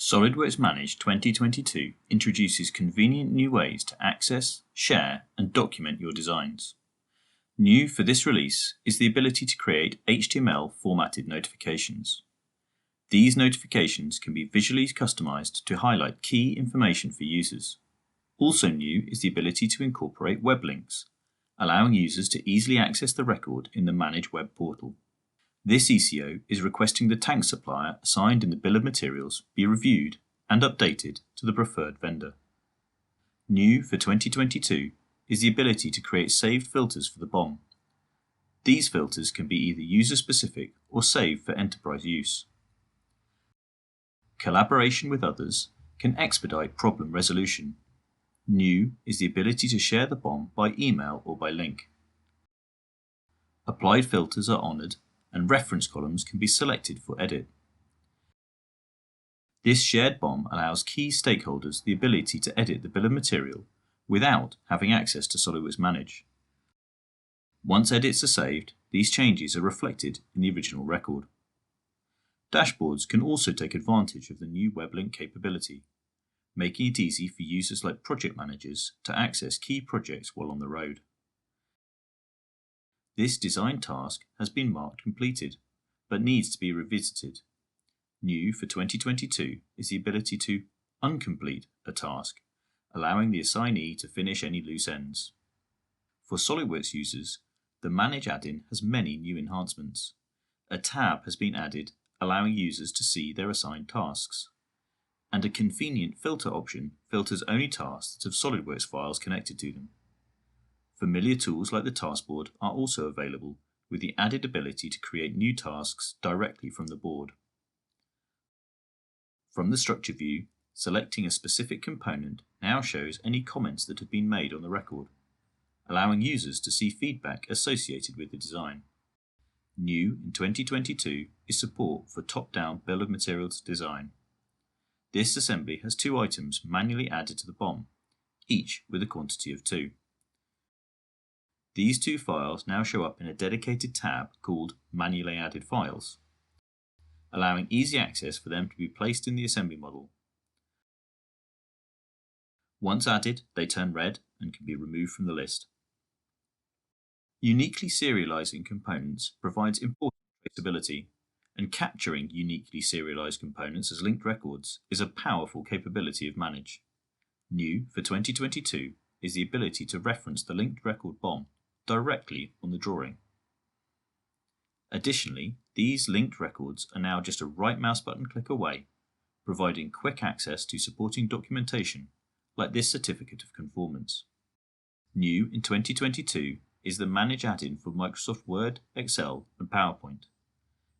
SOLIDWORKS Manage 2022 introduces convenient new ways to access, share, and document your designs. New for this release is the ability to create HTML formatted notifications. These notifications can be visually customized to highlight key information for users. Also new is the ability to incorporate web links, allowing users to easily access the record in the Manage web portal. This ECO is requesting the tank supplier assigned in the bill of materials be reviewed and updated to the preferred vendor. New for 2022 is the ability to create saved filters for the BOM. These filters can be either user-specific or saved for enterprise use. Collaboration with others can expedite problem resolution. New is the ability to share the BOM by email or by link. Applied filters are honored and reference columns can be selected for edit. This shared BOM allows key stakeholders the ability to edit the bill of material without having access to SOLIDWORKS Manage. Once edits are saved, these changes are reflected in the original record. Dashboards can also take advantage of the new web link capability, making it easy for users like project managers to access key projects while on the road. This design task has been marked completed, but needs to be revisited. New for 2022 is the ability to uncomplete a task, allowing the assignee to finish any loose ends. For SOLIDWORKS users, the Manage add-in has many new enhancements. A tab has been added, allowing users to see their assigned tasks. And a convenient filter option filters only tasks that have SOLIDWORKS files connected to them. Familiar tools like the taskboard are also available, with the added ability to create new tasks directly from the board. From the structure view, selecting a specific component now shows any comments that have been made on the record, allowing users to see feedback associated with the design. New in 2022 is support for top-down bill of materials design. This assembly has two items manually added to the BOM, each with a quantity of 2. These two files now show up in a dedicated tab called Manually Added Files, allowing easy access for them to be placed in the assembly model. Once added, they turn red and can be removed from the list. Uniquely serializing components provides important traceability, and capturing uniquely serialized components as linked records is a powerful capability of Manage. New for 2022 is the ability to reference the linked record BOM directly on the drawing. Additionally, these linked records are now just a right mouse button click away, providing quick access to supporting documentation like this certificate of conformance. New in 2022 is the Manage add-in for Microsoft Word, Excel, and PowerPoint.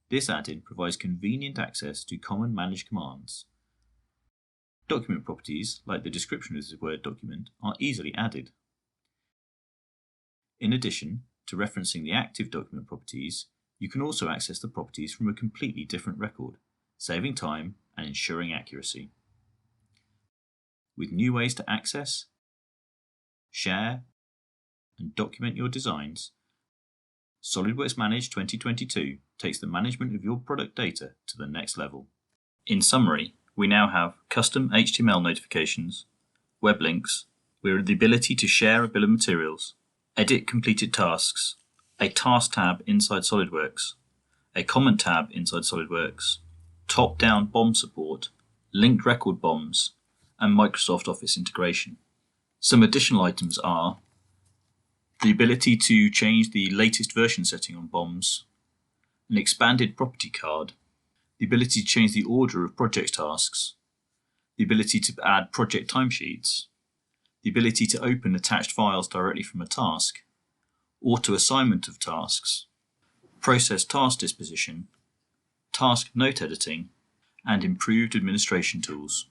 This add-in provides convenient access to common Manage commands. Document properties, like the description of the Word document, are easily added. In addition to referencing the active document properties, you can also access the properties from a completely different record, saving time and ensuring accuracy. With new ways to access, share, and document your designs, SOLIDWORKS Manage 2022 takes the management of your product data to the next level. In summary, we now have custom HTML notifications, web links, we have the ability to share a bill of materials, edit completed tasks, a task tab inside SOLIDWORKS, a comment tab inside SOLIDWORKS, top-down BOM support, linked record BOMs, and Microsoft Office integration. Some additional items are the ability to change the latest version setting on BOMs, an expanded property card, the ability to change the order of project tasks, the ability to add project timesheets, the ability to open attached files directly from a task, auto-assignment of tasks, process task disposition, task note editing, and improved administration tools.